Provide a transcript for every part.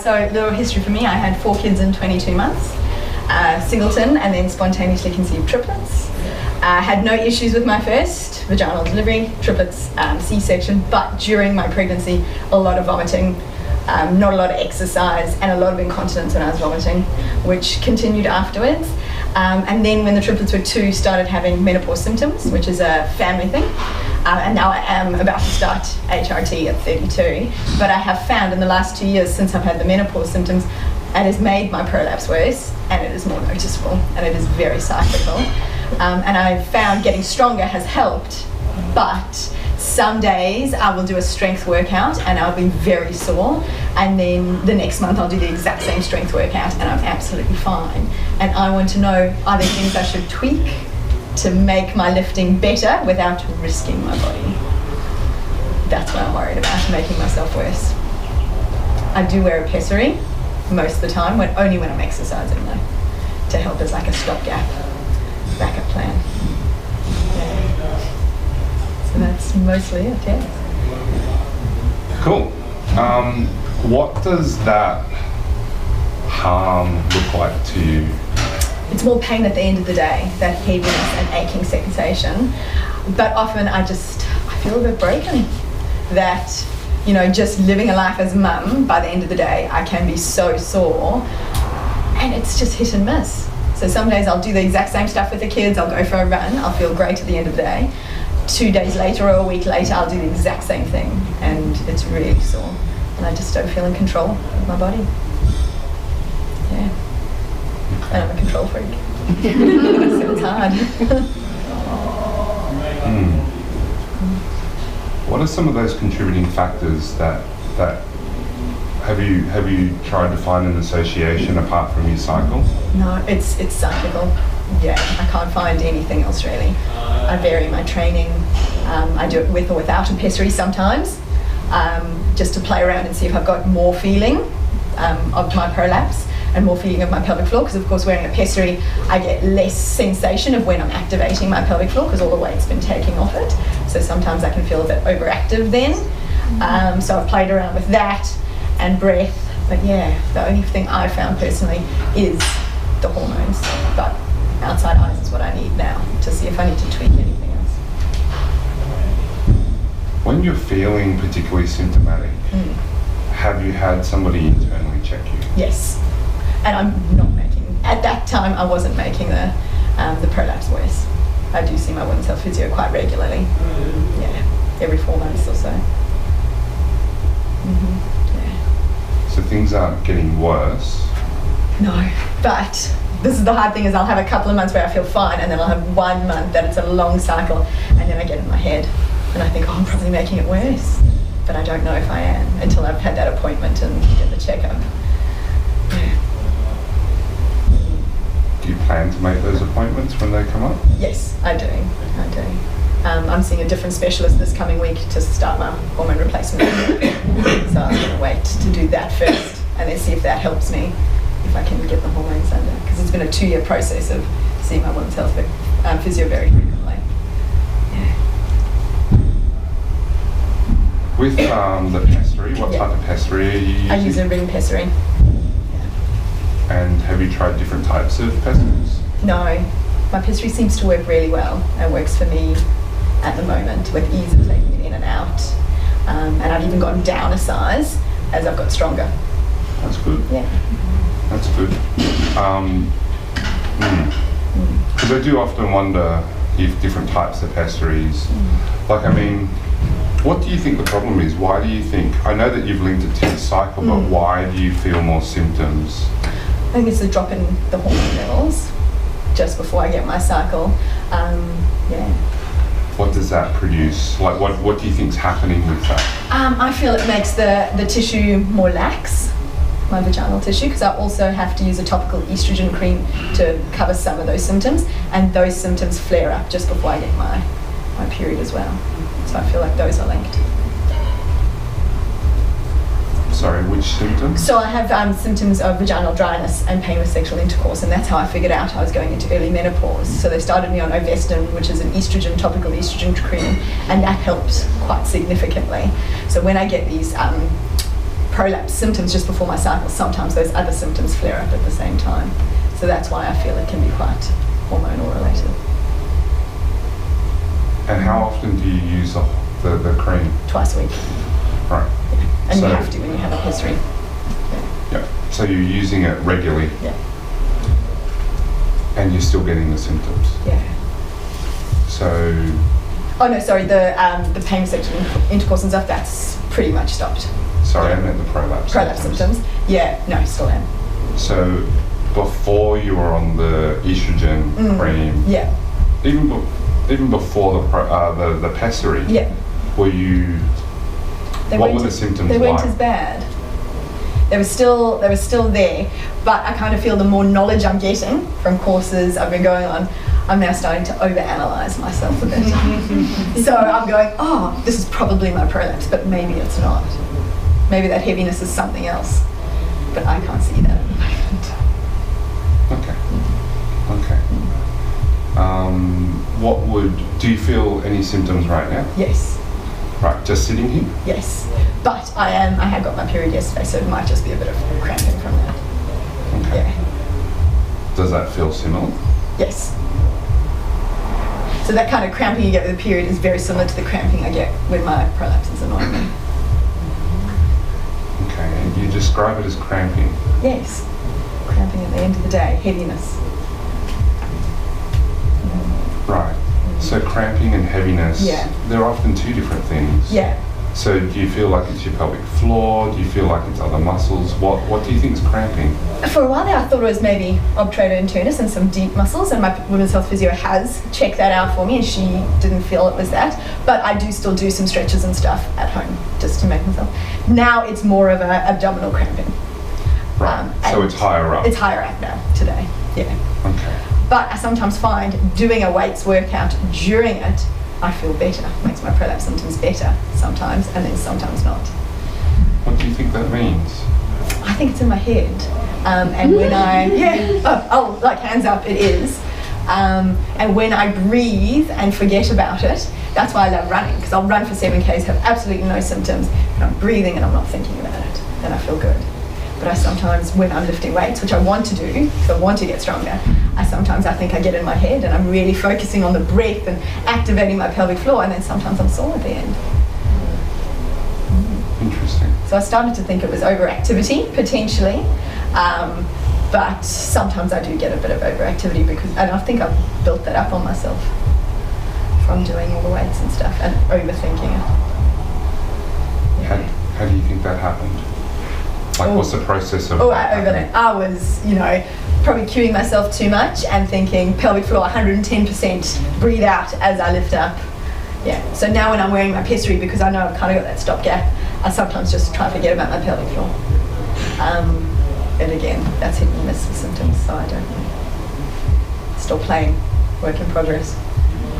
So the history for me, I had 4 kids in 22 months, singleton, and then spontaneously conceived triplets. Had no issues with my first vaginal delivery, triplets, C-section, but during my pregnancy, a lot of vomiting, not a lot of exercise, and a lot of incontinence when I was vomiting, which continued afterwards. And then when the triplets were 2, started having menopause symptoms, which is a family thing. And now I am about to start HRT at 32. But I have found in the last 2 years since I've had the menopause symptoms, it has made my prolapse worse, and it is more noticeable, and it is very cyclical. And I've found getting stronger has helped, but some days I will do a strength workout and I'll be very sore, and then the next month I'll do the exact same strength workout and I'm absolutely fine. And I want to know, are there things I should tweak to make my lifting better without risking my body? That's what I'm worried about, making myself worse. I do wear a pessary most of the time, only when I'm exercising though, to help as like a stopgap backup plan. Yeah. So that's mostly it, yeah. Cool. What does that harm look like to you? It's more pain at the end of the day, that heaviness and aching sensation. But often I feel a bit broken. That, you know, just living a life as a mum, by the end of the day, I can be so sore, and it's just hit and miss. So some days I'll do the exact same stuff with the kids, I'll go for a run, I'll feel great at the end of the day. 2 days later or a week later, I'll do the exact same thing, and it's really sore. And I just don't feel in control of my body. Yeah. And I'm a control freak. So it's hard. What are some of those contributing factors that have you tried to find an association apart from your cycle? No, it's cyclical. Yeah, I can't find anything else really. I vary my training. I do it with or without a pessary sometimes, just to play around and see if I've got more feeling of my prolapse and more feeling of my pelvic floor, because of course wearing a pessary I get less sensation of when I'm activating my pelvic floor because all the weight's been taking off it. So sometimes I can feel a bit overactive then. So I've played around with that and breath. But yeah, the only thing I found personally is the hormones. But outside eyes is what I need now to see if I need to tweak anything else. When you're feeling particularly symptomatic, have you had somebody internally check you? Yes. And I'm not making, at that time I wasn't making the prolapse worse. I do see my women's health physio quite regularly. Yeah, every 4 months or so. Yeah. So things aren't getting worse? No, but this is the hard thing, is I'll have a couple of months where I feel fine, and then I'll have 1 month that it's a long cycle, and then I get in my head and I think, oh, I'm probably making it worse. But I don't know if I am until I've had that appointment and get the checkup. Yeah. Do you plan to make those appointments when they come up? Yes, I do. I'm seeing a different specialist this coming week to start my hormone replacement. So I'm going to wait to do that first and then see if that helps me, if I can get the hormones under. Because it's been a 2-year process of seeing my women's health physio very frequently. Yeah. With the pessary, what type of pessary are you using? I use a ring pessary. And have you tried different types of pessaries? No, my pessary seems to work really well and works for me at the moment with ease of taking it in and out. And I've even gone down a size as I've got stronger. That's good. Yeah. That's good. Because I do often wonder if different types of pessaries, like, I mean, what do you think the problem is? Why do you think, I know that you've linked it to your cycle, but why do you feel more symptoms? I think it's the drop in the hormone levels just before I get my cycle. Yeah. What does that produce? Like, what do you think's happening with that? I feel it makes the tissue more lax, my vaginal tissue, because I also have to use a topical estrogen cream to cover some of those symptoms, and those symptoms flare up just before I get my period as well. So I feel like those are linked. Sorry, which symptoms? So I have symptoms of vaginal dryness and pain with sexual intercourse, and that's how I figured out I was going into early menopause. So they started me on Ovestin, which is an topical estrogen cream, and that helped quite significantly. So when I get these prolapse symptoms just before my cycle, sometimes those other symptoms flare up at the same time. So that's why I feel it can be quite hormonal related. And how often do you use the cream? Twice a week. Right. Yeah. And you have to when you have a history. Yeah. So you're using it regularly. Yeah. And you're still getting the symptoms. Yeah. So. Oh no, sorry. The pain reception, intercourse and stuff. That's pretty much stopped. Sorry, I meant the prolapse. Prolapse symptoms. Yeah. No, still am. So before you were on the estrogen cream. Yeah. Even before the pessary. Yeah. Were you? What were the symptoms like? They weren't as bad. They were still there, but I kind of feel the more knowledge I'm getting from courses I've been going on, I'm now starting to overanalyze myself a bit. So I'm going, oh, this is probably my prolapse, but maybe it's not. Maybe that heaviness is something else, but I can't see that at the moment. Okay. Do you feel any symptoms right now? Yes. Right, just sitting here? Yes, but I had got my period yesterday, so it might just be a bit of cramping from that. Okay. Yeah. Does that feel similar? Yes. So that kind of cramping you get with the period is very similar to the cramping I get when my prolapse is annoying me. Okay, and you describe it as cramping? Yes. Cramping at the end of the day, heaviness. Right. So cramping and heaviness, they're often two different things. Yeah. So do you feel like it's your pelvic floor? Do you feel like it's other muscles? What do you think is cramping? For a while there I thought it was maybe obturator internus and some deep muscles, and my women's health physio has checked that out for me and she didn't feel it was that. But I do still do some stretches and stuff at home just to make myself. Now it's more of a abdominal cramping. Right, so it's higher up? It's higher up now, today, yeah. Okay. But I sometimes find doing a weights workout during it, I feel better. Makes my prolapse symptoms better sometimes, and then sometimes not. What do you think that means? I think it's in my head. And when like hands up, it is. And when I breathe and forget about it, that's why I love running, because I'll run for 7Ks, have absolutely no symptoms, and I'm breathing and I'm not thinking about it, and I feel good. But I sometimes, when I'm lifting weights, which I want to do, because I want to get stronger, I think I get in my head and I'm really focusing on the breath and activating my pelvic floor, and then sometimes I'm sore at the end. Interesting. So I started to think it was overactivity, potentially, but sometimes I do get a bit of overactivity and I think I've built that up on myself from doing all the weights and stuff and overthinking it. Yeah. How do you think that happened? What's the process of I was, probably cueing myself too much and thinking pelvic floor 110%, breathe out as I lift up. Yeah, so now when I'm wearing my pessary, because I know I've kind of got that stopgap, I sometimes just try to forget about my pelvic floor. And again, that's hit and miss the symptoms, so I don't know. Still playing, work in progress.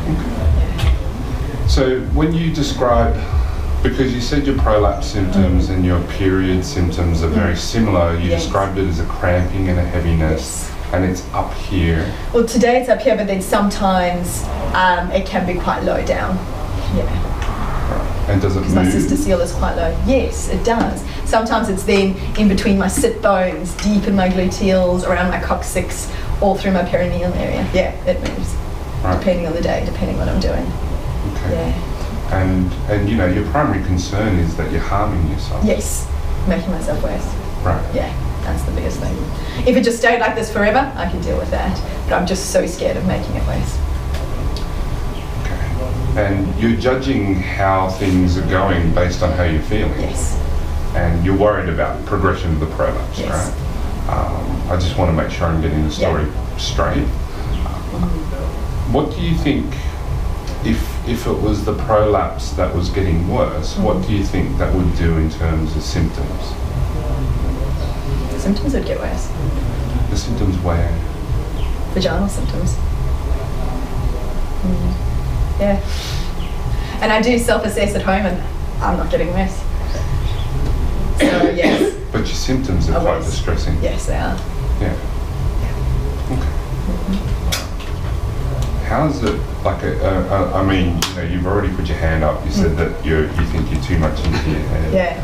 Yeah. So when you describe, because you said your prolapse symptoms and your period symptoms are very similar, you described it as a cramping and a heaviness, and it's up here. Well, today it's up here, but then sometimes it can be quite low down. Yeah. And does it move? Because my cystocele is quite low. Yes, it does. Sometimes it's then in between my sit bones, deep in my gluteals, around my coccyx, all through my perineal area. Yeah, it moves. Right. Depending on the day, depending what I'm doing. Okay. Yeah. And your primary concern is that you're harming yourself. Yes, making myself worse. Right. Yeah, that's the biggest thing. If it just stayed like this forever, I could deal with that. But I'm just so scared of making it worse. Okay. And you're judging how things are going based on how you're feeling. Yes. And you're worried about progression of the prolapse, yes. Right? I just want to make sure I'm getting the story straight. What do you think? If it was the prolapse that was getting worse, what do you think that would do in terms of symptoms? The symptoms would get worse. The symptoms where? Vaginal symptoms. Yeah. And I do self-assess at home and I'm not getting worse. So, yes. But your symptoms are quite distressing. Yes, they are. Yeah. Okay. How is it, I mean, you've already put your hand up. You said that you think you're too much into your head. Yeah.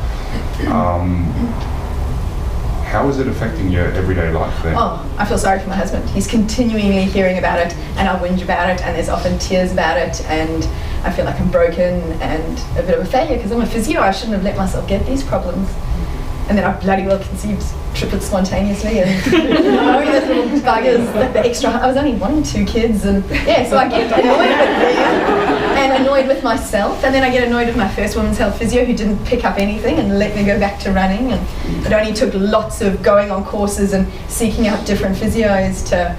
How is it affecting your everyday life then? Oh, I feel sorry for my husband. He's continually hearing about it, and I whinge about it, and there's often tears about it, and I feel like I'm broken and a bit of a failure because I'm a physio. I shouldn't have let myself get these problems. And then I bloody well conceived triplets spontaneously, and those little buggers, the extra. I was only wanting 2 kids, and yeah, so I get annoyed with them and annoyed with myself, and then I get annoyed with my first women's health physio who didn't pick up anything and let me go back to running, and it only took lots of going on courses and seeking out different physios to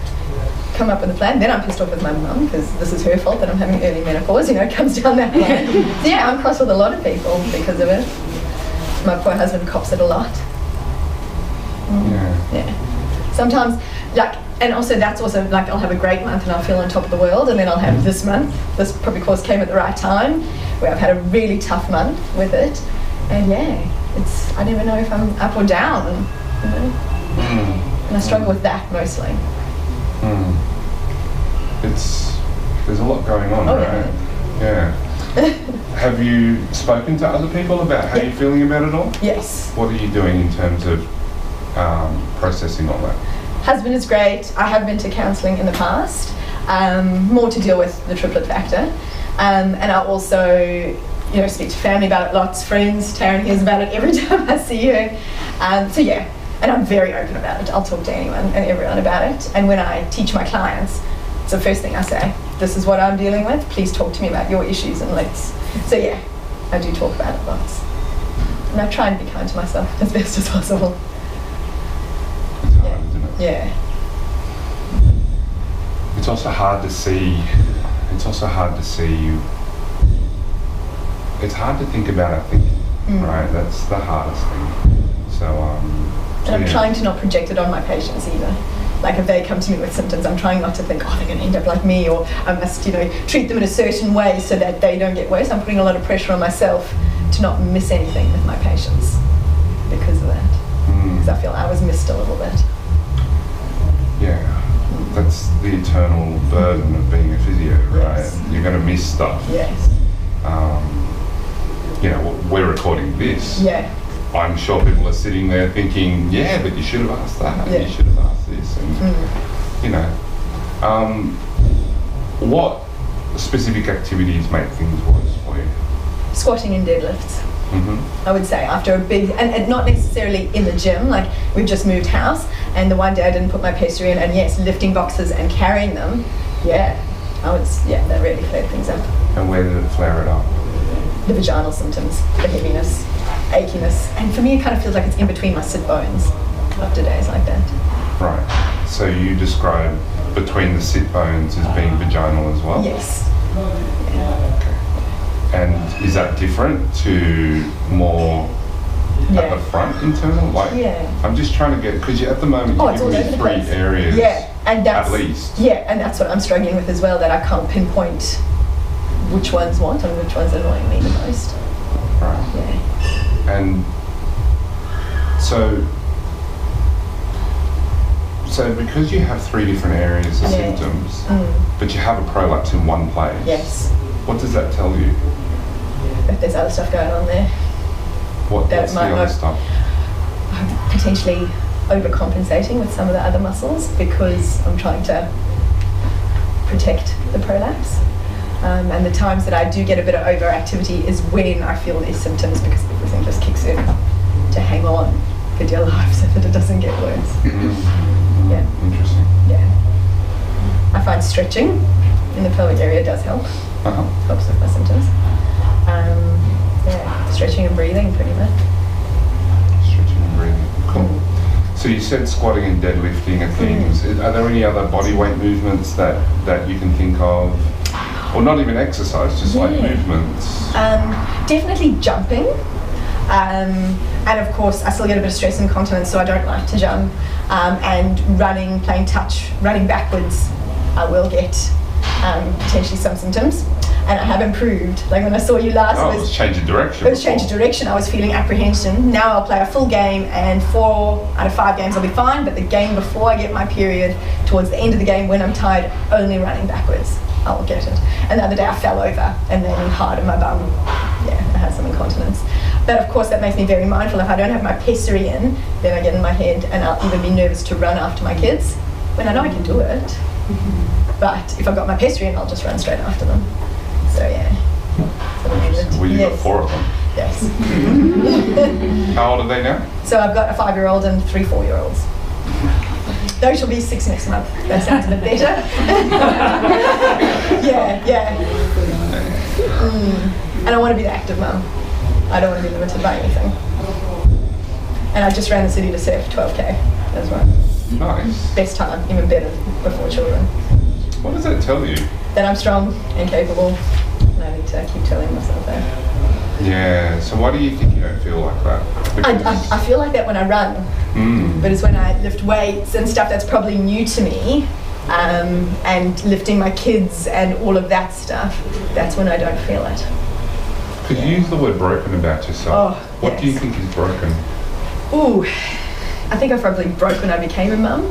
come up with a plan. Then I'm pissed off with my mum because this is her fault that I'm having early menopause, it comes down that line. So yeah, I'm cross with a lot of people because of it. My poor husband cops it a lot. Yeah. Sometimes, and also that's also I'll have a great month and I'll feel on top of the world, and then I'll have this month. This probably course came at the right time, where I've had a really tough month with it, and yeah, I never know if I'm up or down, and I struggle with that mostly. There's a lot going on, right? Yeah. Have you spoken to other people about how you're feeling about it all? Yes. What are you doing in terms of processing all that? Husband is great. I have been to counselling in the past, more to deal with the triplet factor. And I also, speak to family about it lots, friends. Taryn hears about it every time I see her. So yeah, and I'm very open about it. I'll talk to anyone and everyone about it. And when I teach my clients, it's the first thing I say. This is what I'm dealing with. Please talk to me about your issues and let's. So yeah, I do talk about it lots. And I try and be kind to myself as best as possible. It's hard, isn't it? Yeah. It's also hard to see. It's hard to think about our thinking, right? That's the hardest thing. So, and I'm trying to not project it on my patients either. If they come to me with symptoms, I'm trying not to think, they're going to end up like me, or I must, treat them in a certain way so that they don't get worse. I'm putting a lot of pressure on myself to not miss anything with my patients because of that. Because I feel I was missed a little bit. Yeah, that's the eternal burden of being a physio, right? Yes. You're going to miss stuff. Yes. We're recording this. Yeah. I'm sure people are sitting there thinking, yeah, but you should have asked that, yeah. You should have asked this, and what specific activities make things worse for you? Squatting and deadlifts. Mm-hmm. I would say after a big, and not necessarily in the gym, we've just moved house, and the one day I didn't put my pessary in, and yes, lifting boxes and carrying them, that really flared things up. And where did it flare it up? The vaginal symptoms, the heaviness, achiness, and for me it kind of feels like it's in between my sit bones after days like that. Right, so you describe between the sit bones as being vaginal as well? Yes. Yeah. Okay. And is that different to more at the front internal? I'm just trying to get, because at the moment you're giving me 3 areas and that's, at least. Yeah, and that's what I'm struggling with as well, that I can't pinpoint which one's what and which one's annoying me the most. Right. Yeah. And so because you have 3 different areas of symptoms, but you have a prolapse in one place. Yes. What does that tell you? That there's other stuff going on there. What's the other stuff? Potentially overcompensating with some of the other muscles because I'm trying to protect the prolapse. And the times that I do get a bit of overactivity is when I feel these symptoms, because everything just kicks in to hang on for dear life so that it doesn't get worse. Yeah. Interesting. Yeah. I find stretching in the pelvic area does help. Helps with my symptoms. Stretching and breathing pretty much. Stretching and breathing. Cool. So you said squatting and deadlifting are things. Are there any other body weight movements that you can think of? Or not even exercise, just movements? Definitely jumping. And of course, I still get a bit of stress incontinence, so I don't like to jump. And running, playing touch, running backwards, I will get potentially some symptoms. And I have improved. When I saw you last, it was change of direction. It was change of direction. I was feeling apprehension. Now I'll play a full game, and 4 out of 5 games I'll be fine. But the game before I get my period, towards the end of the game when I'm tired, only running backwards, I will get it. And the other day I fell over and then hard in my bum. Yeah, I had some incontinence. But But of course that makes me very mindful. If I don't have my pessary in, then I get in my head and I'll even be nervous to run after my kids when I know I can do it. But if I've got my pessary in, I'll just run straight after them. So yeah. Well, you've got 4 of them. Yes. How old are they now? So I've got a 5-year-old and 3 4-year-olds. Those shall be 6 next month. That sounds a bit better. yeah. And I want to be the active mum. I don't want to be limited by anything. And I just ran the city to surf 12k as well. Nice. Best time, even better before children. What does that tell you? That I'm strong and capable. And I need to keep telling myself that. Yeah, so why do you think you don't feel like that? I feel like that when I run, but it's when I lift weights and stuff that's probably new to me, and lifting my kids and all of that stuff, that's when I don't feel it. Could you use the word broken about yourself? Oh, what yes. do you think is broken? Ooh, I think I probably broke when I became a mum.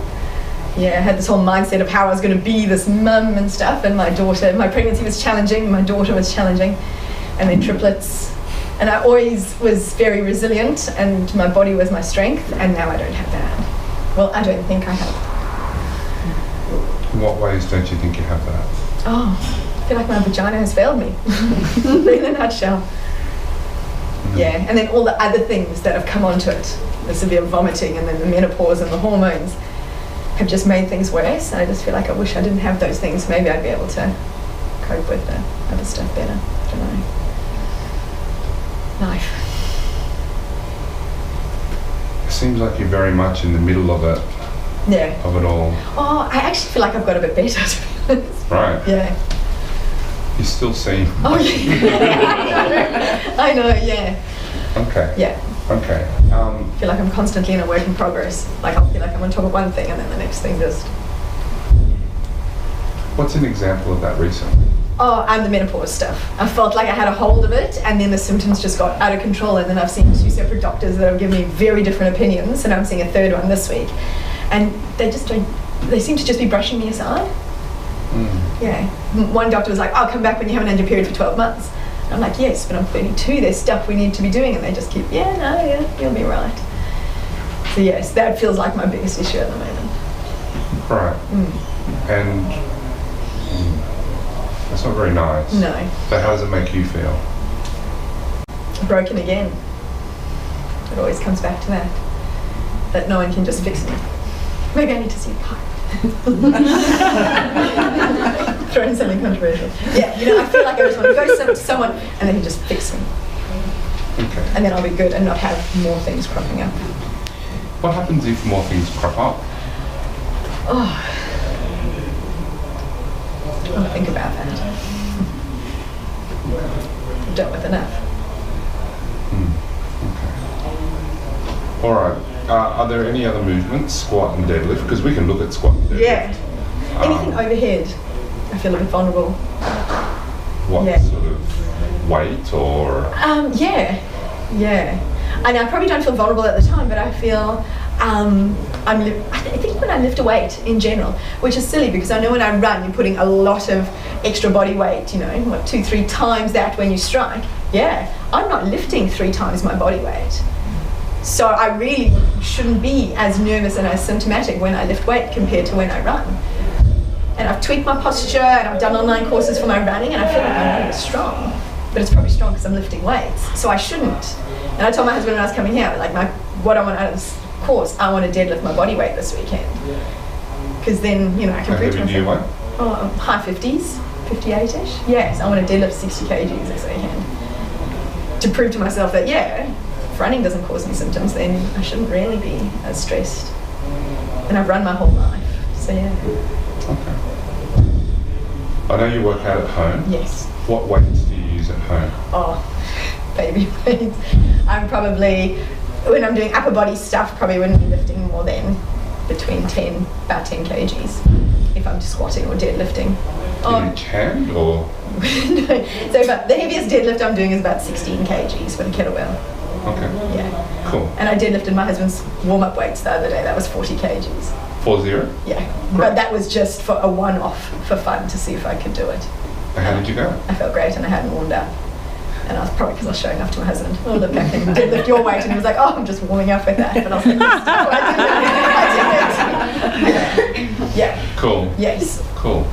Yeah, I had this whole mindset of how I was going to be this mum and stuff, and my pregnancy was challenging, my daughter was challenging, and then triplets. And I always was very resilient, and my body was my strength, and now I don't have that. Well, I don't think I have. In what ways don't you think you have that? Oh, I feel like my vagina has failed me, in a nutshell. Yeah, and then all the other things that have come onto it, the severe vomiting and then the menopause and the hormones, have just made things worse. I just feel like I wish I didn't have those things. Maybe I'd be able to cope with the other stuff better. I don't know. Life. It seems like you're very much in the middle of it. Yeah. Of it all. Oh, I actually feel like I've got a bit better, to be honest. Right. Yeah. You still seem. Oh, yeah. I know, yeah. Okay. Yeah. Okay. I feel like I'm constantly in a work in progress. Like I'll feel like I'm on top of one thing and then the next thing just... What's an example of that recently? Oh, and the menopause stuff. I felt like I had a hold of it and then the symptoms just got out of control, and then I've seen 2 separate doctors that have given me very different opinions, and I'm seeing a 3rd one this week. And they seem to just be brushing me aside. Yeah. One doctor was like, "I'll come back when you haven't had your period for 12 months." And I'm like, "Yes, but I'm 32, there's stuff we need to be doing," and they just keep, yeah, you'll be right. So yes, that feels like my biggest issue at the moment. Right. And that's not very nice. No. But how does it make you feel? Broken again. It always comes back to that. That no one can just fix me. Maybe I need to see a pipe. Throw in something controversial. Yeah, I feel like I just want to go to someone and they can just fix me. Okay. And then I'll be good and not have more things cropping up. What happens if more things crop up? Oh. I'll think about that. I've dealt with enough. Okay. All right. Are there any other movements, squat and deadlift? Because we can look at squat and deadlift. Yeah. Anything overhead, I feel a bit vulnerable. What Yeah. sort of weight or? Yeah. And I probably don't feel vulnerable at the time, but I feel I think when I lift a weight in general, which is silly because I know when I run you're putting a lot of extra body weight, 2-3 times that when you strike. Yeah, I'm not lifting 3 times my body weight. So I really shouldn't be as nervous and as symptomatic when I lift weight compared to when I run. And I've tweaked my posture and I've done online courses for my running and I feel like my running is strong. But it's probably strong because I'm lifting weights. So I shouldn't. And I told my husband when I was coming here, what I want out of this course, I want to deadlift my body weight this weekend. Because then, I can prove to myself. Weight? Oh, high 50s, 58-ish. Yes, I want to deadlift 60 kgs this weekend. To prove to myself that, if running doesn't cause me symptoms, then I shouldn't really be as stressed. And I've run my whole life, so yeah. Okay. I know you work out at home. Yes. What weights do you use at home? Oh, baby weights. I'm probably, when I'm doing upper body stuff, probably wouldn't be lifting more than about 10 kgs if I'm squatting or deadlifting. In each hand or? No. So the heaviest deadlift I'm doing is about 16 kgs with a kettlebell. Okay. Yeah. Cool. And I deadlifted my husband's warm-up weights the other day. That was 40 kgs. 40? Yeah. But that was just for a one-off for fun to see if I could do it. And how did you go? I felt great and I hadn't warmed up. And I was probably because I was showing off to my husband. Oh, look, I can deadlift your weight. And he was like, oh, I'm just warming up with that. But I was like, yes, I did it. Yeah. Cool. Yes. Cool.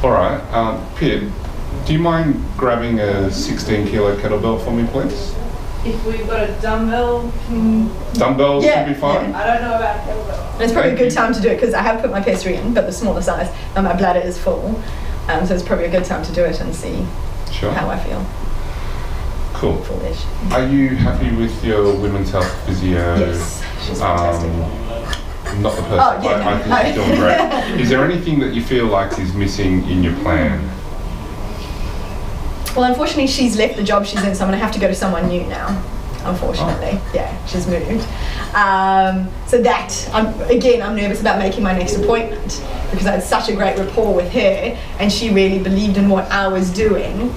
All right. Pip, do you mind grabbing a 16 kilo kettlebell for me, please? If we've got a dumbbell, Dumbbells Yeah, should be fine. I don't know about kettlebell. And it's probably a good time to do it because I have put my pessary in, but the smaller size, and my bladder is full. So it's probably a good time to do it and see Sure. how I feel. Cool. Full-ish. Are you happy with your women's health physio? Yes, she's fantastic. Not the person. Oh, yeah, I think she's doing great. Is there anything that you feel like is missing in your plan? Well, unfortunately, she's left the job she's in, so I'm going to have to go to someone new now. Unfortunately, yeah, she's moved. So that, I'm nervous about making my next appointment because I had such a great rapport with her, and she really believed in what I was doing,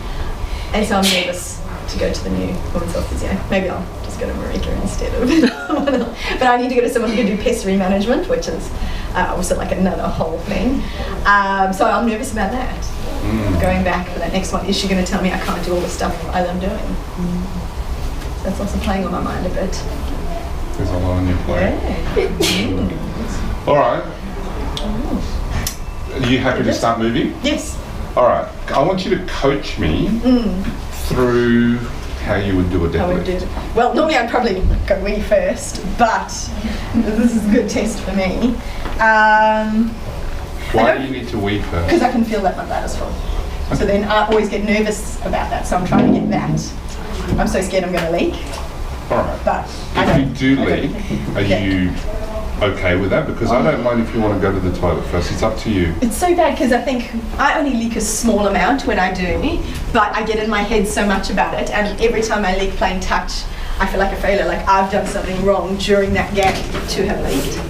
and so I'm nervous to go to the new women's health physio. Maybe I'll just go to Marika instead of someone else. But I need to go to someone who can do pessary management, which is also like another whole thing. So I'm nervous about that. Going back for that next one, is she going to tell me I can't do all the stuff I love doing? So that's also playing on my mind a bit. There's a lot on your plate. Yeah. All right. Are you happy to start moving? Yes. All right. I want you to coach me through how you would do a I would deadlift. do it. Well, normally I'd probably go wee first, but this is a good test for me. Why do you need to wee first? Because I can feel that my bladder's full. So then I always get nervous about that, so I'm trying to get that. I'm so scared I'm going to leak. All right. But If you do leak, are you okay with that? Because I don't mind if you want to go to the toilet first. It's up to you. It's so bad because I think I only leak a small amount when I do, but I get in my head so much about it, and every time I leak plain touch, I feel like a failure, like I've done something wrong during that gap to have leaked.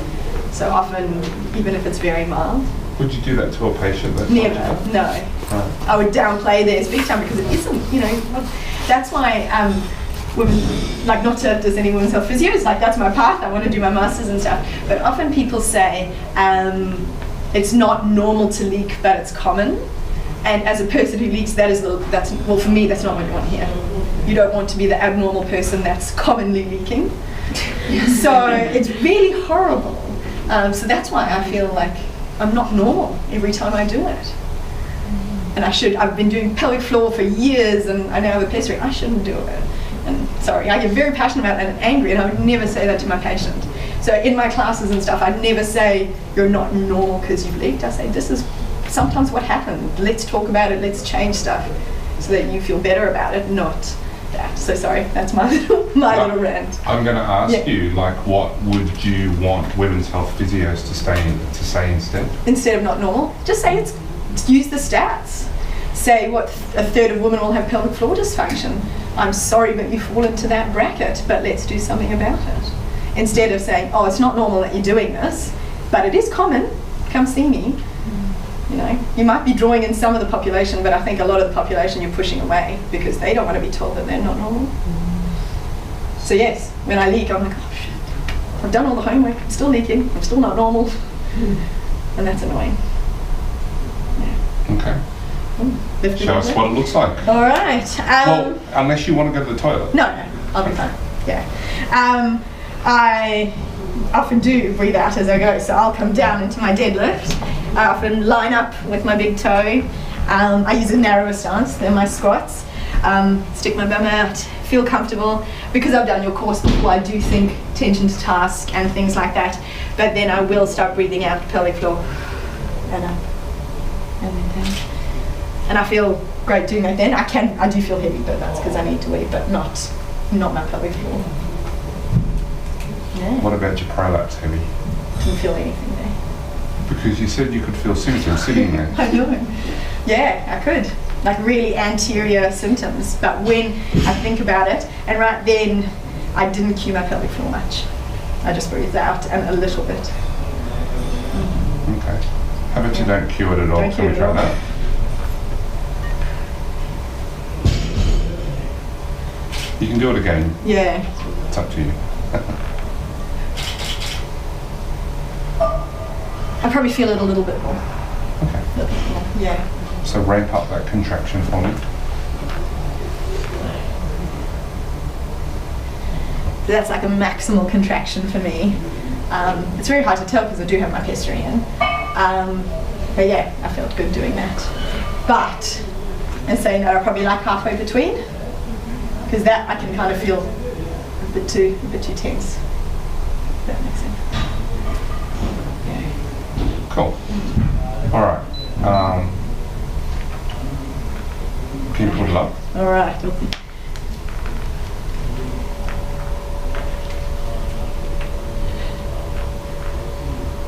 So often, even if it's very mild. Would you do that to a patient? Never, no. Right. I would downplay theirs big time because it isn't, you know. That's why women, like, not to does any women's health physios, like that's my path, I want to do my masters and stuff. But often people say it's not normal to leak, but it's common. And as a person who leaks, well, for me, that's not what you want here. You don't want to be the abnormal person that's commonly leaking. So it's really horrible. So that's why I feel like I'm not normal every time I do it. And I've been doing pelvic floor for years, and I now have a pessary. I shouldn't do it. And sorry, I get very passionate about that and angry, and I would never say that to my patient. So in my classes and stuff, I'd never say, you're not normal because you've leaked. I say, this is sometimes what happened. Let's talk about it, let's change stuff so that you feel better about it, not that. So sorry, that's my little rant. I'm going to ask you, like, what would you want women's health physios to say instead? Instead of not normal, just say use the stats. Say what a third of women will have pelvic floor dysfunction. I'm sorry, but you fall into that bracket, but let's do something about it. Instead of saying, oh, it's not normal that you're doing this, but it is common, come see me. You know, you might be drawing in some of the population, but I think a lot of the population you're pushing away because they don't want to be told that they're not normal. So yes, when I leak, I'm like, oh shit, I've done all the homework, I'm still leaking, I'm still not normal. And that's annoying. Okay. Show us what it looks like. All right. Well, unless you want to go to the toilet. No, I'll be fine. Yeah. I often do breathe out as I go, so I'll come down into my deadlift. I often line up with my big toe. I use a narrower stance than my squats. Stick my bum out, feel comfortable. Because I've done your course before, I do think tension to task and things like that. But then I will start breathing out pelvic floor and up and then down. And I feel great doing that then. I do feel heavy, but that's because I need to wee, but not my pelvic floor. Yeah. What about your prolapse heavy? Didn't feel anything there. Because you said you could feel symptoms sitting there. I know. Yeah, I could. Like really anterior symptoms. But when I think about it, and right then, I didn't cue my pelvic floor much. I just breathed out and a little bit. Okay. How about you don't cue it at all? Don't Can we cue it try at all. that? You can do it again. Yeah. It's up to you. I probably feel it a little bit more. Okay. Yeah. So ramp up that contraction for me. So that's like a maximal contraction for me. It's very hard to tell because I do have my pessary in. But yeah, I felt good doing that. But, and saying that, I probably like halfway between, because that I can kind of feel a bit too tense. If that makes sense. Yeah. Cool. All right. Can you put it up? All right.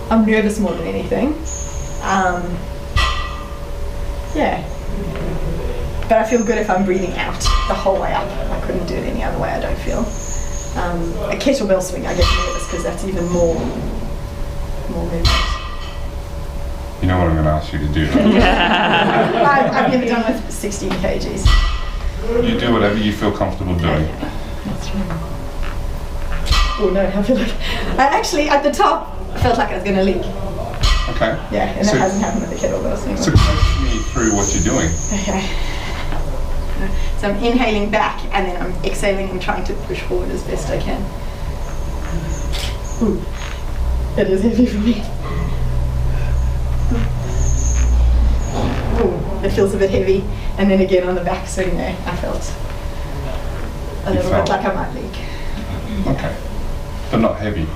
I'm nervous more than anything. Yeah. But I feel good if I'm breathing out the whole way up. I couldn't do it any other way, I don't feel. A kettlebell swing, I get nervous because that's even more movement. You know what I'm going to ask you to do, right? I've never done with 16 kgs. You do whatever you feel comfortable doing. Okay. That's right. Oh no, I feel like... I actually, at the top, I felt like I was going to leak. Okay. Yeah, and that hasn't happened with the kettlebell swing. So coach me through what you're doing. Okay. So I'm inhaling back and then I'm exhaling and trying to push forward as best I can. Ooh, it is heavy for me. Ooh, it feels a bit heavy. And then again on the back swing there, I felt a little bit like I might leak. Okay. But not heavy?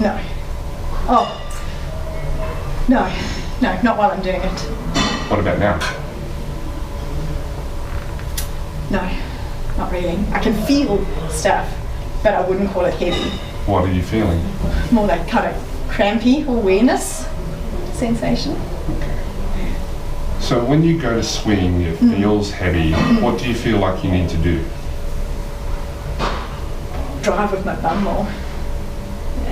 No. Oh. No, not while I'm doing it. What about now? No, not really. I can feel stuff, but I wouldn't call it heavy. What are you feeling? More like kind of crampy awareness sensation. Okay. So when you go to swing, it feels heavy. What do you feel like you need to do? Drive with my bum more.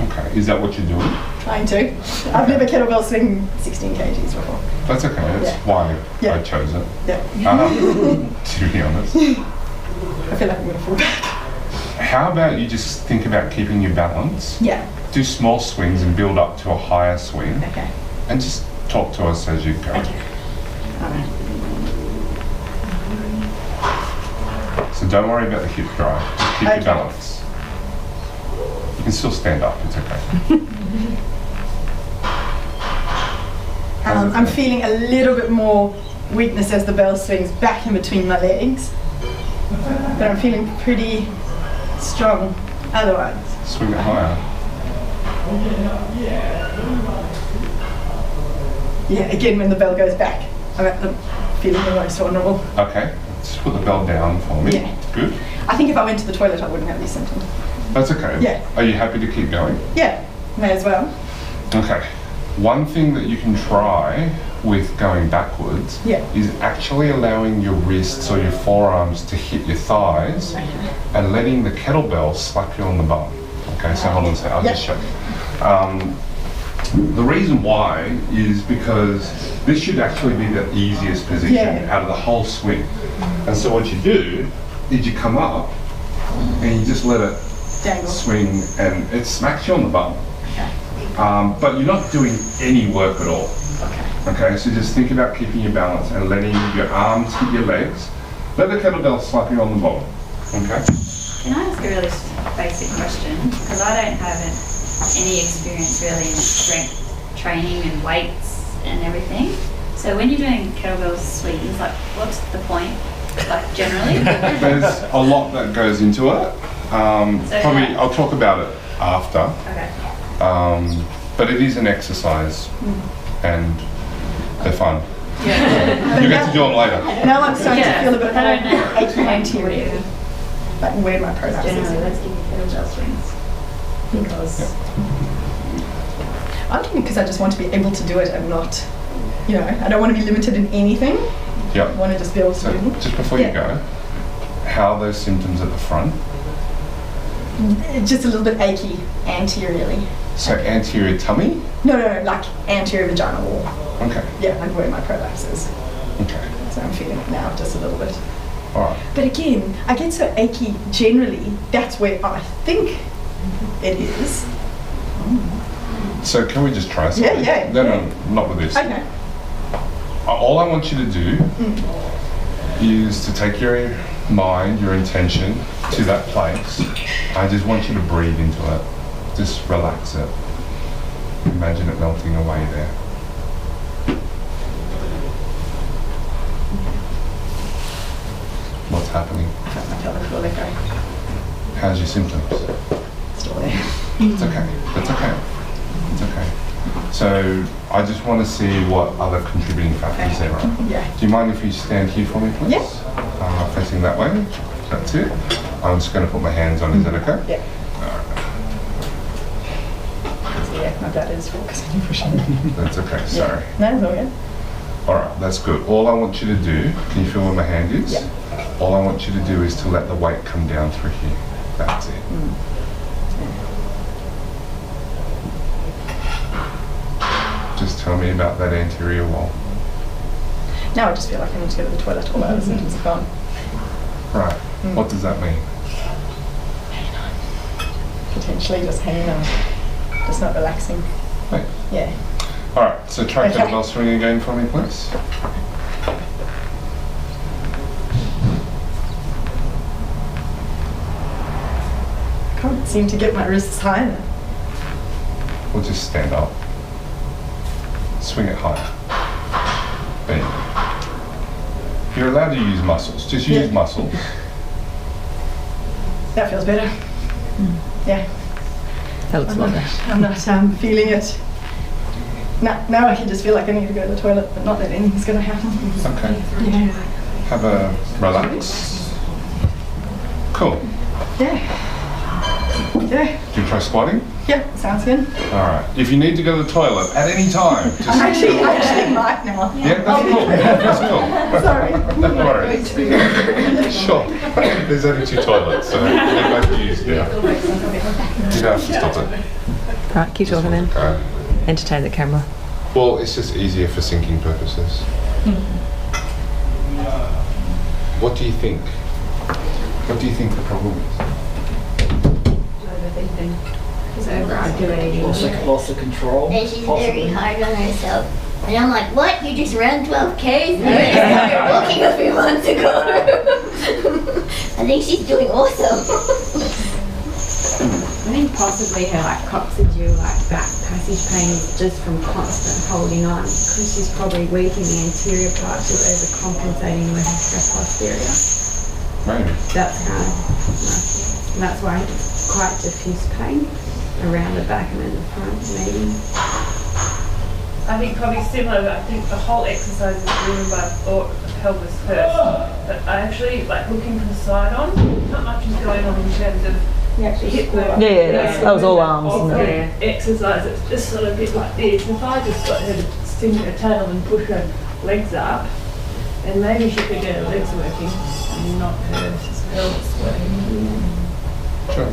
Okay. Is that what you're doing? Trying to. I've never kettlebell swing 16 kgs before. That's okay. That's why I chose it. Yeah. To be honest. I feel like I'm going to fall back. How about you just think about keeping your balance? Yeah. Do small swings and build up to a higher swing. Okay. And just talk to us as you go. Okay. All right. So don't worry about the hip drive. Just keep your balance. You can still stand up. It's okay. I'm feeling a little bit more weakness as the bell swings back in between my legs. But I'm feeling pretty strong otherwise. Swing it higher. Yeah, again when the bell goes back, I'm at the feeling the most vulnerable. Okay. Just put the bell down for me. Yeah. Good. I think if I went to the toilet I wouldn't have these symptoms. That's okay. Yeah. Are you happy to keep going? Yeah, may as well. Okay. One thing that you can try with going backwards is actually allowing your wrists or your forearms to hit your thighs and letting the kettlebell slap you on the bum. Okay, so hold on a second, I'll just show you. The reason why is because this should actually be the easiest position out of the whole swing. And so what you do is you come up and you just let it swing and it smacks you on the bum. But you're not doing any work at all. Okay, so just think about keeping your balance and letting your arms hit your legs. Let the kettlebell slap you on the bottom. Okay? Can I ask a really basic question? Because I don't have any experience really in strength training and weights and everything. So when you're doing kettlebell swings, like what's the point? Like generally? There's a lot that goes into it. Probably I'll talk about it after. Okay. But it is an exercise and they're fun. Yeah. You get to do them later. Now I'm starting to feel a bit more achy anterior. Like where my prolapse is. Generally, let's give you kettlebell swings. Because I'm doing it because I just want to be able to do it and not, I don't want to be limited in anything. Yeah. I want to just be able to So do it. just before you go, how are those symptoms at the front? Just a little bit achy anteriorly. So anterior tummy? No, like anterior vaginal wall. Okay. Yeah, like where my prolapse is. Okay. So I'm feeling it now just a little bit. All right. But again, I get so achy generally, that's where I think it is. So can we just try something? Yeah. No, not with this. Okay. All I want you to do is to take your mind, your intention to that place. I just want you to breathe into it. Just relax it. Imagine it melting away there. What's happening? I felt my pelvic floor let go. How's your symptoms? Still there. It's okay. It's okay. It's okay. So I just want to see what other contributing factors there are. Yeah. Do you mind if you stand here for me, please? Yeah. Facing that way. That's it. I'm just going to put my hands on. Is that okay? Yeah. So yeah, my bladder is full because I keep pushing. That's okay. Sorry. No, it's all good. All right. That's good. All I want you to do. Can you feel where my hand is? Yeah. All I want you to do is to let the weight come down through here. That's it. Just tell me about that anterior wall. Now I just feel like I need to go to the toilet. All my other symptoms are gone. Right. What does that mean? Potentially just hanging on. Just not relaxing. Right. Yeah. All right. So try Okay. kettlebell swing again for me, please. I can't seem to get my wrists higher. We'll just stand up. Swing it higher. Bend. You're allowed to use muscles. Just use Yeah. muscles. That feels better. Yeah. That looks lovely. I'm not feeling it. Now I can just feel like I need to go to the toilet, but not that anything's going to happen. Okay. Yeah. Have a relax. Cool. Yeah. Yeah. Do you try squatting? Yeah, sounds good. All right. If you need to go to the toilet at any time, just I actually might now. yeah, that's cool. That's cool. Sorry. Don't worry. Sure. There's only 2 toilets, so they're both used now. You don't have to stop it. Right, keep talking then. Okay. Entertain the camera. Well, it's just easier for syncing purposes. What do you think? What do you think the problem is? Overthinking. Just overactivating. Loss of control. And she's possibly. very hard on herself. And I'm like, what? You just ran 12 Ks? You started walking a few months ago. I think she's doing awesome. I think possibly her coccygeal back passage pain is just from constant holding on, because she's probably weak in the anterior part. She's overcompensating with her posterior. Maybe. That's how. And that's why it's quite diffuse pain around the back and then the front, maybe. I think probably similar, but I think the whole exercise is driven by thought of the pelvis first. But I actually like looking from the side on, not much is going on in terms of hip work. Yeah, that was all arms. Of Isn't the it? exercise, it's just sort of a bit like this. If I just got her to sting her tail and push her legs up, and maybe she could get her legs working and not her pelvis working. Sure.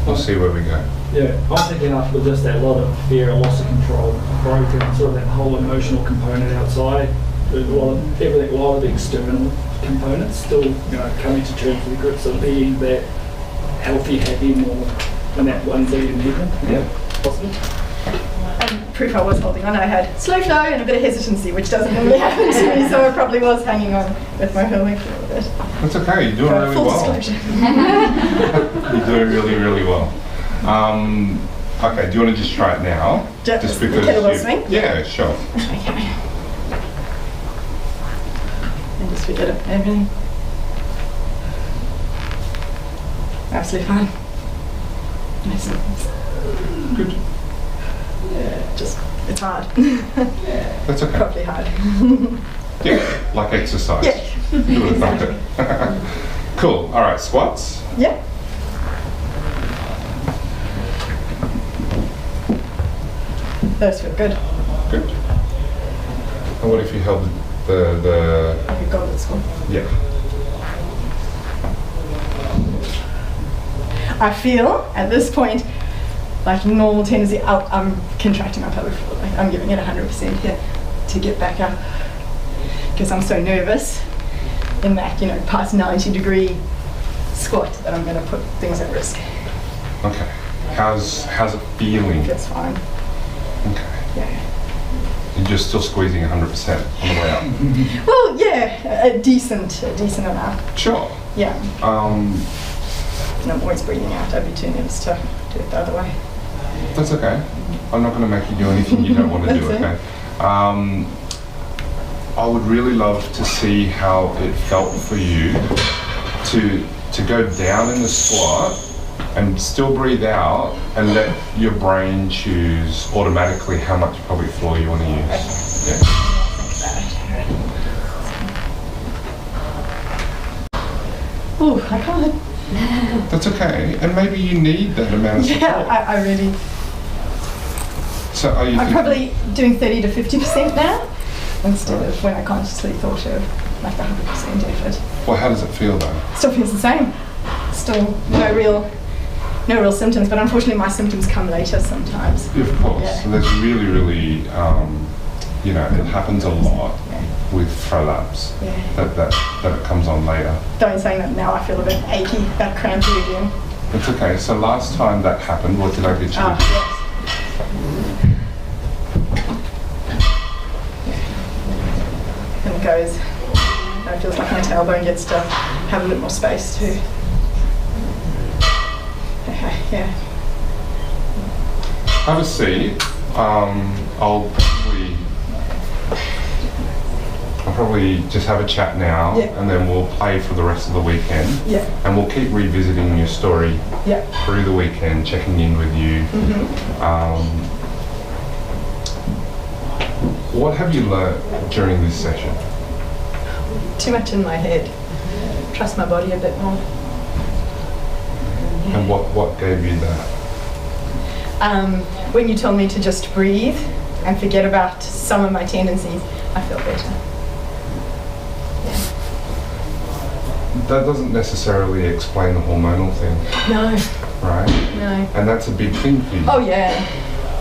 We'll see where we go. Yeah, I'm thinking after just that lot of fear and loss of control, broken, sort of that whole emotional component outside, there's a lot of everything, a lot of the external components still, coming to terms with the grips of being that healthy, happy, more than that one day in heaven. Yeah, possible. And proof I was holding on, I had slow flow and a bit of hesitancy, which doesn't normally happen to me, so I probably was hanging on with my pelvic for a little bit. That's okay. You're doing really Full well. disclosure. You're doing really, really well. Okay, do you want to just try it now? Just the kettlebell swing? Yeah, sure. Okay. And just forget it, everything. Absolutely fine. Nice. Good. Just, it's hard. That's okay. Probably hard. Yeah, like exercise. Yeah. You would have thought it. Cool. All right, squats. Yeah. Those feel good. Good. And what if you held the I could go to school. yeah. I feel at this point like normal tendency. I'm contracting my pelvic floor. Like I'm giving it 100% here to get back up because I'm so nervous in that past 90-degree squat that I'm going to put things at risk. Okay. How's it feeling? Feels fine. Okay. Yeah. You're just still squeezing 100% on the way up. Well, yeah, a decent amount. Sure. Yeah. Um, And I'm always breathing out. I'd be too nervous to do it the other way. That's okay. I'm not going to make you do anything you don't want to do, That's okay? I would really love to see how it felt for you to go down in the squat and still breathe out and let your brain choose automatically how much pelvic floor you want to use. Okay. Yeah. Ooh, I can't. That's okay. And maybe you need that amount of support. Yeah, I really. So are you I'm probably doing 30 to 50% now, instead of when I consciously thought of like 100% effort. Well, how does it feel though? Still feels the same. Still no real symptoms, but unfortunately my symptoms come later sometimes. Of course. Yeah. So there's really, you know, it happens a lot with prolapse. Yeah. That it comes on later. Though in saying that now I feel a bit achy, that crampy again. It's okay. So last time that happened, what did I get you? Yes. And it goes, it feels like my tailbone gets to have a bit more space too. Okay, yeah. Have a seat. I'll probably just have a chat now, Yeah. and then we'll play for the rest of the weekend. Yeah. And we'll keep revisiting your story Yeah. through the weekend, checking in with you. What have you learnt during this session? Too much in my head. Trust my body a bit more. And what gave you that? When you told me to just breathe and forget about some of my tendencies, I felt better. That doesn't necessarily explain the hormonal thing, No, right? no. And that's a big thing for you. Oh yeah.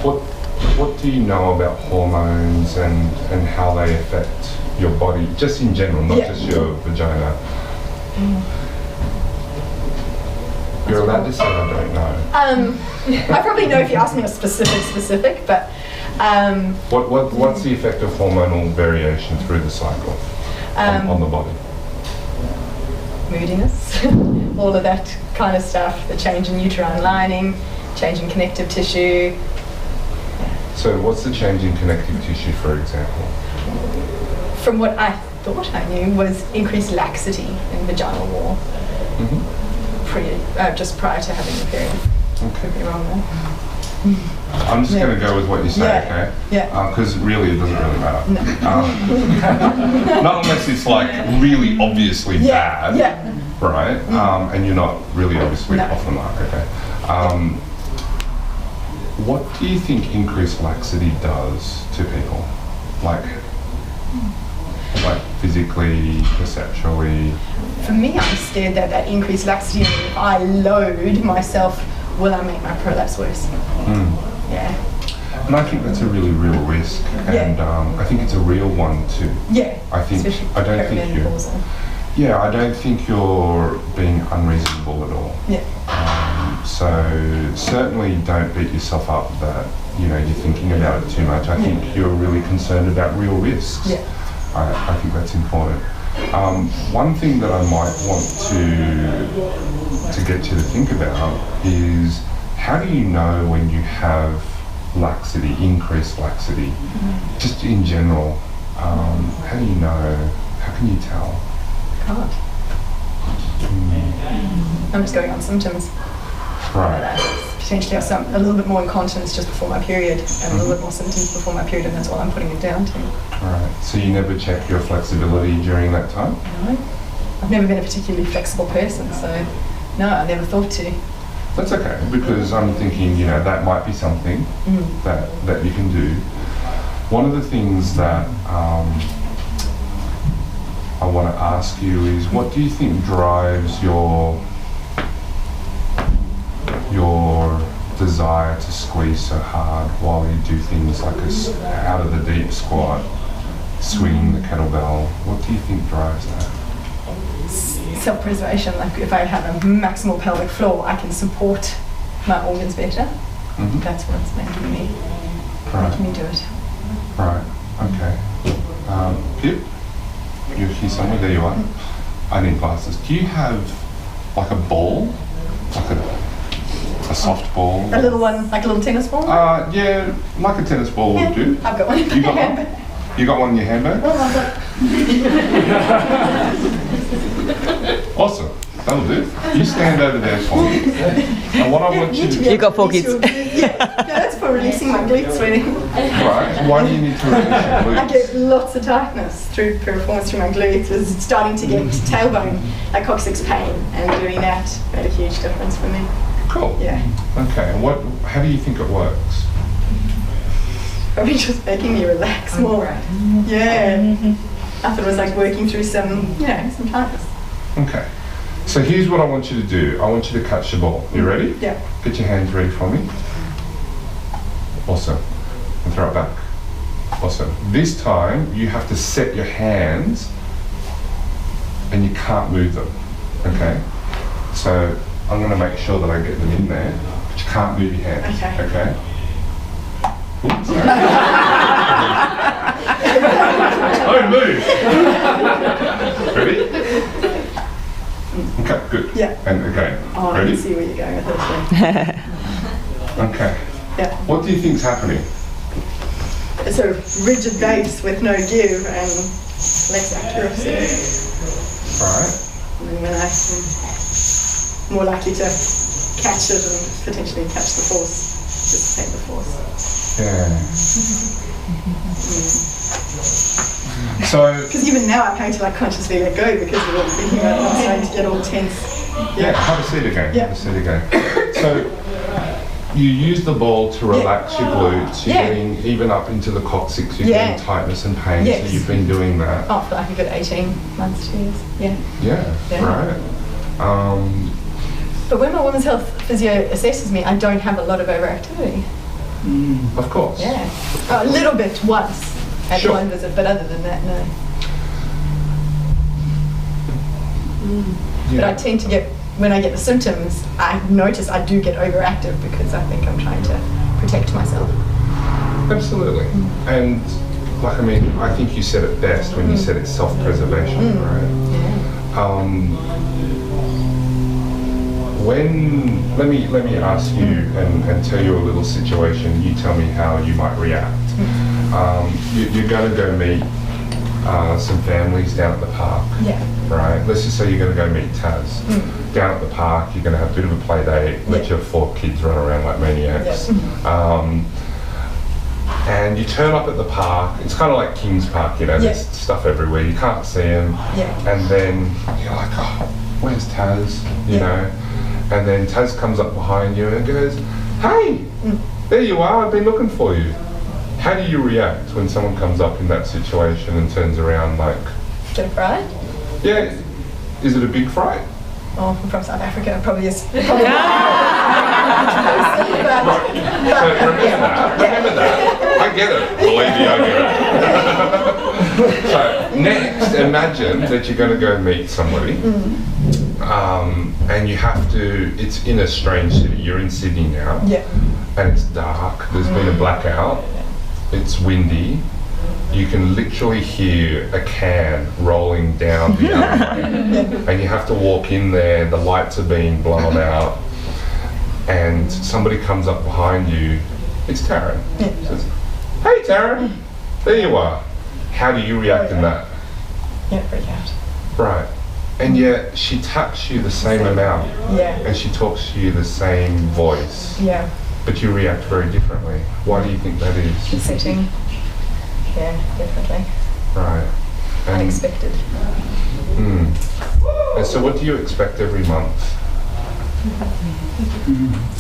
What do you know about hormones and how they affect your body, just in general, not Yeah. just your vagina? You're allowed to say I don't know. I probably know if you ask me a specific, but What's the effect of hormonal variation through the cycle on the body? moodiness, all of that kind of stuff, the change in uterine lining, change in connective tissue. So what's the change in connective tissue, for example? From what I thought I knew was increased laxity in vaginal wall, just prior to having the period. Okay. Could be wrong there. I'm just going to go with what you say, okay? Yeah. Because really, it doesn't really matter. No. Not unless it's like really obviously bad, right? And you're not really obviously off the mark, okay? What do you think increased laxity does to people? Like physically, perceptually? For me, I'm scared that increased laxity, and if I load myself, will I make my prolapse worse? Yeah. And I think that's a really real risk, and I think it's a real one too. Yeah. I think I don't think you're being unreasonable at all. Yeah. So certainly don't beat yourself up that you're thinking about it too much. I think you're really concerned about real risks. Yeah. I think that's important. One thing that I might want to get you to think about is, how do you know when you have laxity, increased laxity, just in general? How do you know? How can you tell? Can't. I'm just going on symptoms. Right. Potentially have a little bit more incontinence just before my period, and a little bit more symptoms before my period, and that's what I'm putting it down to. Right. So you never check your flexibility during that time? No. I've never been a particularly flexible person, so no, I never thought to. That's okay, because I'm thinking, that might be something that you can do. One of the things that I want to ask you is, what do you think drives your desire to squeeze so hard while you do things like out of the deep squat, swinging the kettlebell? What do you think drives that? Self-preservation, like if I have a maximal pelvic floor, I can support my organs better. That's what's making me do it. Right. Pip, you're here somewhere, there you are. I need glasses. Do you have like a ball? Like a soft ball? A little one, like a little tennis ball? Yeah, like a tennis ball would do. I've got one in my handbag. You got one in your handbag? Awesome. That'll do. You stand over there for me. And what I want you to do... You've got 4 kids. Yeah, that's for releasing my glutes really. Right. Why do you need to release your glutes? I get lots of tightness through performance through my glutes. It's starting to get tailbone, like coccyx pain, and doing that made a huge difference for me. Cool. Yeah. Okay. And how do you think it works? Probably just making me relax more. Yeah. I thought it was like working through some tightness. Okay. So here's what I want you to do. I want you to catch the ball. You ready? Yeah. Get your hands ready for me. Awesome. And throw it back. Awesome. This time you have to set your hands and you can't move them. Okay? So I'm going to make sure that I get them in there, but you can't move your hands. Okay? Oops, sorry. Don't move! Ready? Okay, good. Yeah. And again. Oh, I Ready? can see where you're going with this one. Okay. Yeah. What do you think's happening? A sort of rigid base with no give and less accuracy. Alright. And then when I'm more likely to catch it and potentially catch the force, dissipate the force. Yeah. So, because even now I'm having to like consciously let go because we're all thinking about it, I'm starting to get all tense. yeah, have a seat again. Yeah. Have a seat again. So, you use the ball to relax your glutes. You're getting even up into the coccyx. You're getting tightness and pain. Yes. So you've been doing that. Oh, for like a good 18 months, 2 years. Yeah. Yeah. Right. But when my women's health physio assesses me, I don't have a lot of overactivity. Of course. Yeah. A little bit once at one visit, but other than that, no. But I tend to get, when I get the symptoms, I notice I do get overactive because I think I'm trying to protect myself. Absolutely. And like, I mean, I think you said it best when you said it's self-preservation, right? Let me ask you and tell you a little situation. You tell me how you might react. You're going to go meet some families down at the park. Yeah. Right. Let's just say you're going to go meet Taz. Down at the park, you're going to have a bit of a play date. Let your 4 kids run around like maniacs. And you turn up at the park. It's kind of like King's Park, you know. There's stuff everywhere. You can't see them. And then you're like, oh, where's Taz? You know. And then Taz comes up behind you and goes, hey, there you are, I've been looking for you. How do you react when someone comes up in that situation and turns around like... Get a fright? Yeah. Is it a big fright? Oh, I'm from South Africa, it probably is. Right. So remember that. I get it. Believe me, I get it. So next, imagine that you're going to go meet somebody. And you have to, it's in a strange city. You're in Sydney now. And it's dark. There's been a blackout. It's windy. You can literally hear a can rolling down the alleyway. And you have to walk in there. The lights are being blown out. And somebody comes up behind you. It's Taryn. Says, hey Taryn, there you are. How do you react in that? Yeah, freak out. Right. And yet she taps you the same amount. And she talks to you the same voice. But you react very differently. Why do you think that is? The setting. Yeah, definitely. Right. And unexpected. And so what do you expect every month?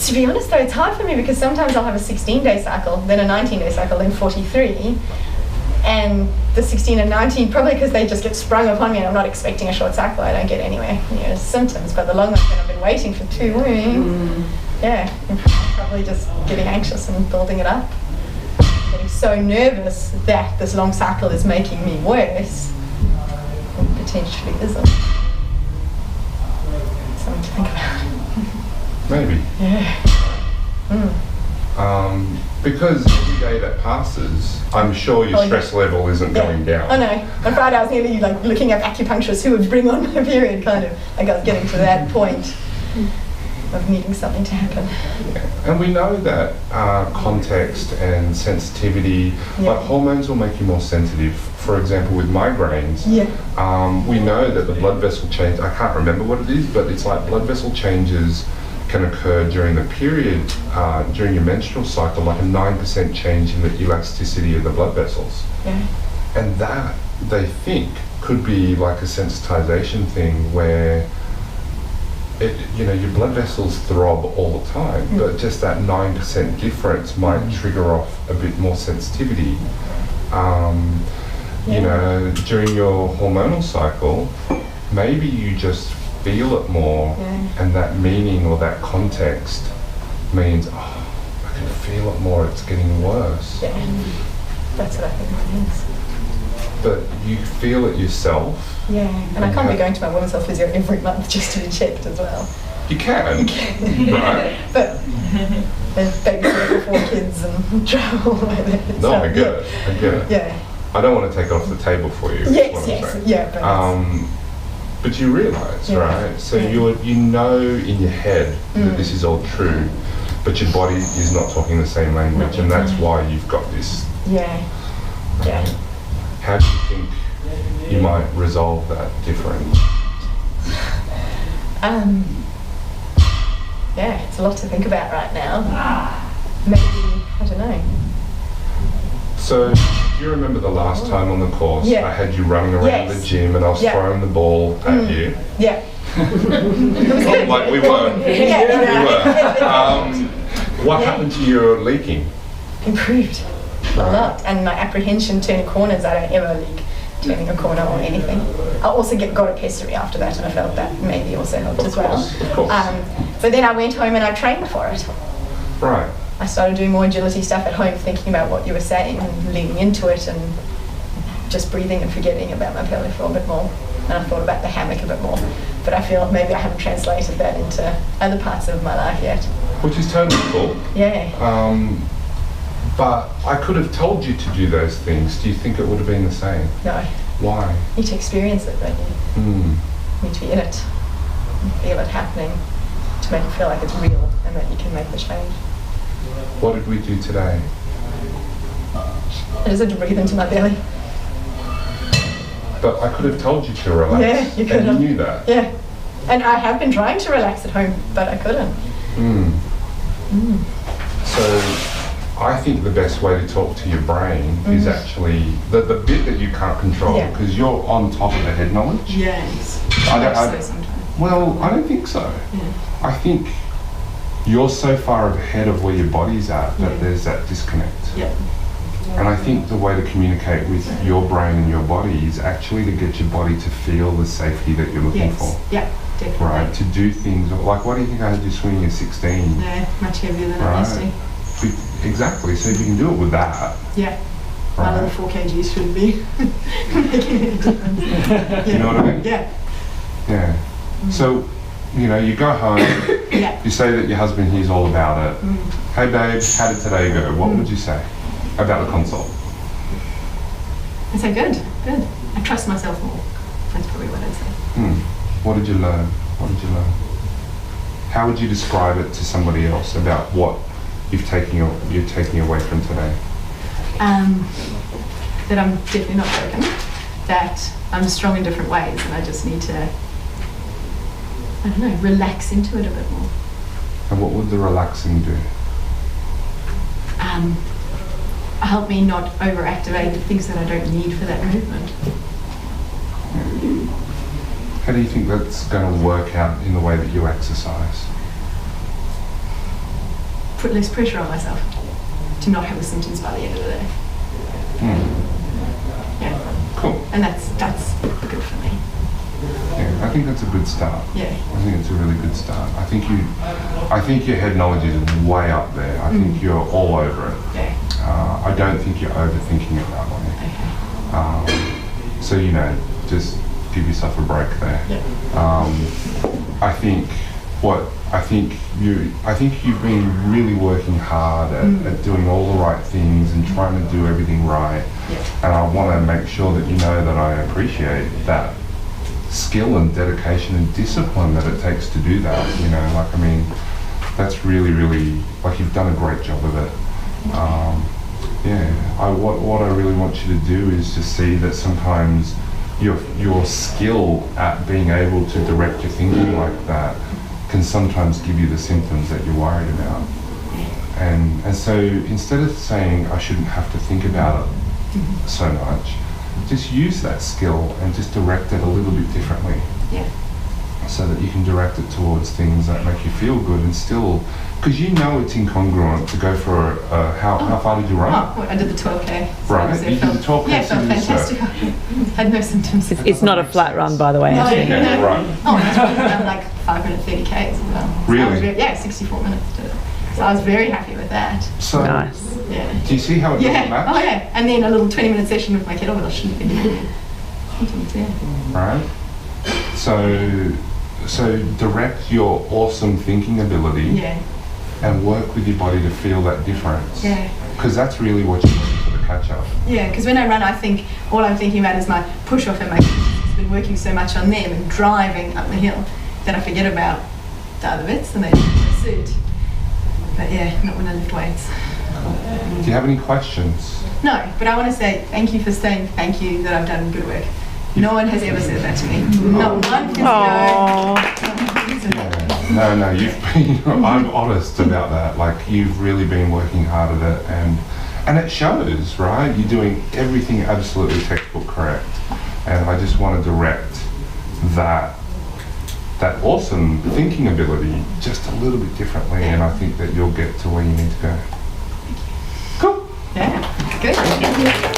To be honest though, it's hard for me because sometimes I'll have a 16-day cycle, then a 19-day cycle, then 43. And the 16 and 19, probably because they just get sprung upon me and I'm not expecting a short cycle, I don't get anywhere near symptoms. But the long ones, when I've been waiting for 2 weeks, I'm probably just getting anxious and building it up. Getting so nervous that this long cycle is making me worse, and potentially isn't. Something to think about. Maybe. Yeah. Because every day day that passes, I'm sure your stress level isn't going down. Oh no. On Friday I was nearly like looking up acupuncturists who would bring on my period, kind of. Like I was getting to that point of needing something to happen. And we know that context and sensitivity, like hormones will make you more sensitive. For example, with migraines, we know that the blood vessel change, I can't remember what it is, but it's like blood vessel changes can occur during the period, during your menstrual cycle, like a 9% change in the elasticity of the blood vessels. And that, they think, could be like a sensitization thing where your blood vessels throb all the time, but just that 9% difference might trigger off a bit more sensitivity. During your hormonal cycle, maybe you just feel it more, and that meaning or that context means, I can feel it more, it's getting worse. That's what I think it means. But you feel it yourself. And I can't be going to my women's health physio every month just to be checked as well. You can. Right? But there's babysitter for 4 kids and travel. No, I get it. I don't want to take it off the table for you. But you realise, right? So you know in your head that this is all true, but your body is not talking the same language, and that's why you've got this. How do you think you might resolve that difference? It's a lot to think about right now. Maybe, I don't know. So, do you remember the last time on the course I had you running around the gym and I was throwing the ball at you? Like we were. What happened to your leaking? Improved a lot, and my apprehension turning corners, I don't ever leak turning a corner or anything. I also got a pessary after that, and I felt that maybe also helped as well. But then I went home and I trained for it. Right. I started doing more agility stuff at home, thinking about what you were saying and leaning into it and just breathing and forgetting about my pelvic floor a bit more. And I thought about the hammock a bit more. But I feel maybe I haven't translated that into other parts of my life yet. Which is totally cool. But I could have told you to do those things. Do you think it would have been the same? No. Why? You need to experience it, don't you? You need to be in it and feel it happening to make it feel like it's real and that you can make the change. What did we do today? I just had to breathe into my belly. But I could have told you to relax. You could have. And you knew that. And I have been trying to relax at home, but I couldn't. So I think the best way to talk to your brain is actually the bit that you can't control, because you're on top of the head knowledge. Well, I don't think so. I think you're so far ahead of where your body's at that there's that disconnect. And I think the way to communicate with your brain and your body is actually to get your body to feel the safety that you're looking for. Definitely. Right, to do things like, what do you think I had you swinging at 16? Much heavier than I used to. Exactly, so if you can do it with that. My little 4 kgs should be making a difference. You know what I mean? So, you go home, you say that your husband hears all about it. Hey babe, how did today go? What would you say about the consult? I'd say good. I trust myself more. That's probably what I'd say. What did you learn? How would you describe it to somebody else about what you're taking away from today? That I'm definitely not broken. That I'm strong in different ways, and I just need to, relax into it a bit more. And what would the relaxing do? Help me not overactivate the things that I don't need for that movement. How do you think that's going to work out in the way that you exercise? Put less pressure on myself to not have the symptoms by the end of the day. Cool. And that's good for me. I think that's a good start. I think it's a really good start. I think your head knowledge is way up there. I think you're all over it. I don't think you're overthinking it that way. So just give yourself a break there. I think what I think you've been really working hard at doing all the right things and trying to do everything right. And I want to make sure that you know that I appreciate that skill and dedication and discipline that it takes to do that. You know, like, I mean, that's really, really, like, you've done a great job of it. What I really want you to do is to see that sometimes your skill at being able to direct your thinking like that can sometimes give you the symptoms that you're worried about. And so instead of saying I shouldn't have to think about it so much, just use that skill and just direct it a little bit differently. Yeah. So that you can direct it towards things that make you feel good and still, because you know it's incongruent to go for how far did you run? I did the 12K. So Right, you did the 12K. Yeah, it felt fantastic. I had no symptoms. It's not a flat run, by the way. No, actually. Yeah, right. Oh, and I was done like 5-minute 30Ks as well. So Really? I was yeah, 64 minutes to do it. So I was very happy with that. So, Nice. Yeah. do you see how it doesn't Yeah. match? Oh yeah. And then a little 20-minute session with my kettlebell shouldn't be doing Right? So direct your awesome thinking ability Yeah. and work with your body to feel that difference. Yeah. Because that's really what you're looking for the catch up. Yeah, because when I run, I think all I'm thinking about is my push off and my I've been working so much on them and driving up the hill that I forget about the other bits and they suit. But yeah, not when I lift weights. Do you have any questions? No, but I want to say thank you for saying thank you that I've done good work. No one has ever said that to me. Not one physio. Yeah. No, you've been, I'm honest about that. Like, you've really been working hard at it and it shows, right? You're doing everything absolutely textbook correct. And I just want to direct that awesome thinking ability just a little bit differently, and I think that you'll get to where you need to go. Cool. Yeah, good.